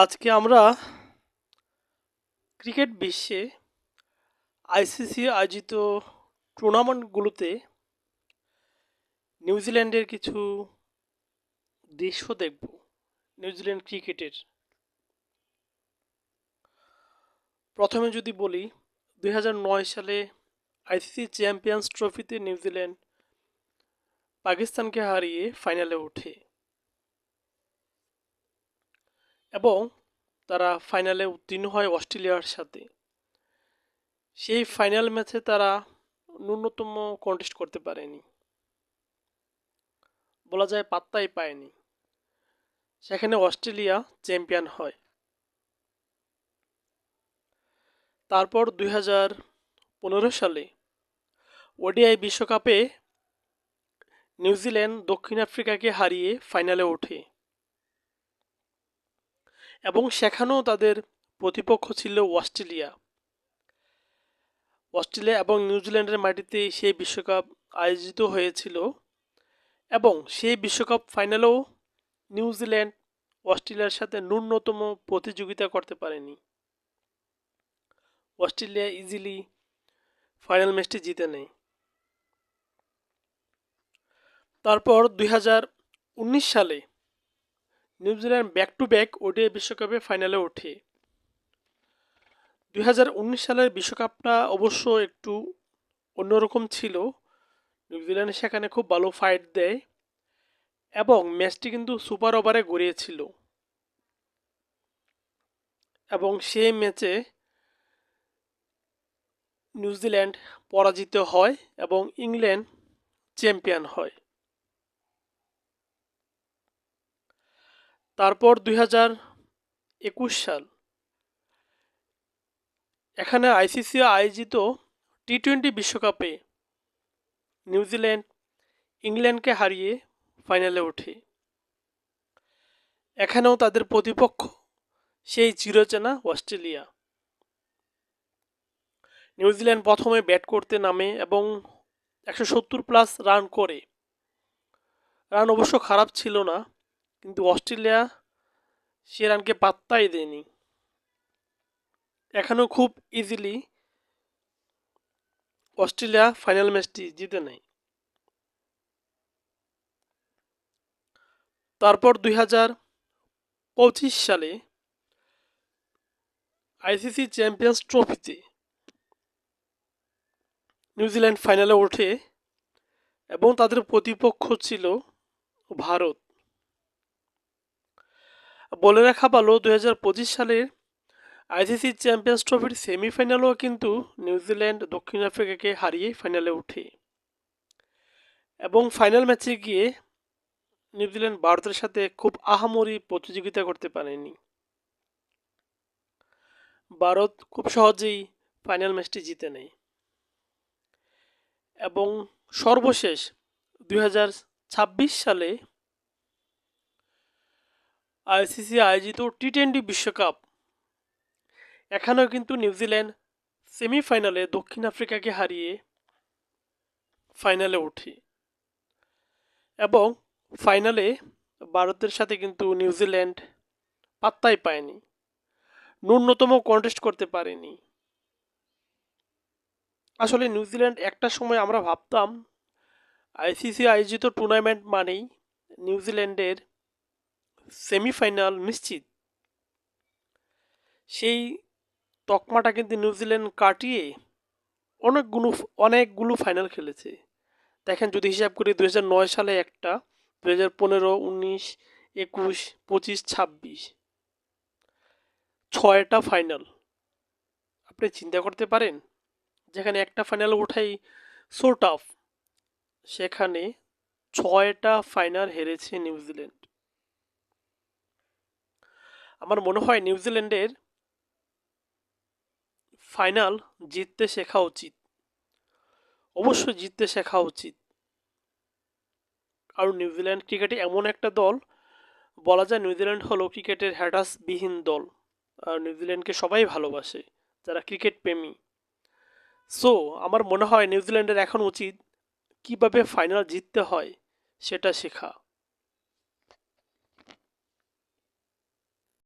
আজকে আমরা ক্রিকেট বিশ্বে আইসিসি আয়োজিত টুর্নামেন্টগুলোতে নিউজিল্যান্ডের কিছু দৃশ্য দেখব। নিউজিল্যান্ড ক্রিকেটের প্রথমে যদি বলি 2009 সালে আইসিসি চ্যাম্পিয়ন্স ট্রফিতে নিউজিল্যান্ড পাকিস্তানকে হারিয়ে ফাইনালে ওঠে এবং তারা ফাইনালে উত্তীর্ণ হয় অস্ট্রেলিয়ার সাথে। সেই ফাইনাল ম্যাচে তারা ন্যূনতম কন্টেস্ট করতে পারেনি, বলা যায় পাত্তাই পায়নি। সেখানে অস্ট্রেলিয়া চ্যাম্পিয়ন হয়। তারপর 2015 সালে ওডিআই বিশ্বকাপে নিউজিল্যান্ড দক্ষিণ আফ্রিকাকে হারিয়ে ফাইনালে ওঠে এবং সেখানেও তাদের প্রতিপক্ষ ছিল অস্ট্রেলিয়া। অস্ট্রেলিয়া এবং নিউজিল্যান্ডের মাটিতে সেই বিশ্বকাপ আয়োজিত হয়েছিল এবং সেই বিশ্বকাপ ফাইনালেও নিউজিল্যান্ড অস্ট্রেলিয়ার সাথে ন্যূনতম প্রতিযোগিতা করতে পারেনি। অস্ট্রেলিয়া ইজিলি ফাইনাল ম্যাচটি জিতে নেয়। তারপর 2019 সালে New Zealand back to back ODI বিশ্বকাপে ফাইনালে ওঠে। 2019 সালের বিশ্বকাপটা অবশ্য একটু অন্যরকম ছিল। নিউজিল্যান্ড সেখানে খুব ভালো ফাইট দেয় এবং ম্যাচটি কিন্তু সুপার ওভারে গড়িয়েছিল এবং সেই ম্যাচে নিউজিল্যান্ড পরাজিত হয় এবং ইংল্যান্ড চ্যাম্পিয়ন হয়। তারপর 2021 সাল এখানে আইসিসি আয়োজিত টি-20 বিশ্বকাপে নিউজিল্যান্ড ইংল্যান্ডকে হারিয়ে ফাইনালে ওঠে। এখানেও তাদের প্রতিপক্ষ সেই চিরচেনা অস্ট্রেলিয়া। নিউজিল্যান্ড প্রথমে ব্যাট করতে নামে এবং 170+ রান করে। রান অবশ্য খারাপ ছিল না, কিন্তু অস্ট্রেলিয়া সে রানকে পাত্তাই দেয়নি। এখানেও খুব ইজিলি অস্ট্রেলিয়া ফাইনাল ম্যাচটি জিতে নেয়। তারপর 2025 সালে আইসিসি চ্যাম্পিয়ন্স ট্রফিতে নিউজিল্যান্ড ফাইনালে ওঠে এবং তাদের প্রতিপক্ষ ছিল ভারত। বলে রাখা ভালো 2025 সালের আইসিসি চ্যাম্পিয়ন্স ট্রফির সেমিফাইনালেও কিন্তু নিউজিল্যান্ড দক্ষিণ আফ্রিকাকে হারিয়ে ফাইনালে ওঠে এবং ফাইনাল ম্যাচে গিয়ে নিউজিল্যান্ড ভারতের সাথে খুব আহামরি প্রতিযোগিতা করতে পারেনি। ভারত খুব সহজেই ফাইনাল ম্যাচটি জিতে নেয় এবং সর্বশেষ 2026 সালে আইসিসি আয়োজিত টি-20 বিশ্বকাপ এখানেও কিন্তু নিউজিল্যান্ড সেমিফাইনালে দক্ষিণ আফ্রিকাকে হারিয়ে ফাইনালে ওঠে এবং ফাইনালে ভারতের সাথে কিন্তু নিউজিল্যান্ড পাত্তাই পায়নি, ন্যূনতম কন্টেস্ট করতে পারেনি। আসলে নিউজিল্যান্ড একটা সময় আমরা ভাবতাম আইসিসি আয়োজিত টুর্নামেন্ট মানেই নিউজিল্যান্ডের সেমিফাইনাল নিশ্চিত। সেই তকমাটা কিন্তু নিউজিল্যান্ড কাটিয়ে অনেকগুলো ফাইনাল খেলেছে। দেখেন, যদি হিসাব করি 2009 সালে একটা, 2015, 19, 21, 25, 26, 6টা ফাইনাল। আপনি চিন্তা করতে পারেন, যেখানে একটা ফাইনাল ওঠাই সো টাফ, সেখানে 6টা ফাইনাল হেরেছে নিউজিল্যান্ড। আমার মনে হয় নিউজিল্যান্ডের ফাইনাল জিততে শেখা উচিত, অবশ্যই জিততে শেখা উচিত। আর নিউজিল্যান্ড ক্রিকেটে এমন একটা দল, বলা যায় নিউজিল্যান্ড হলো ক্রিকেটের হ্যাটাসবিহীন দল। আর নিউজিল্যান্ডকে সবাই ভালোবাসে যারা ক্রিকেট প্রেমী। সো আমার মনে হয় নিউজিল্যান্ডের এখন উচিত কিভাবে ফাইনাল জিততে হয় সেটা শেখা।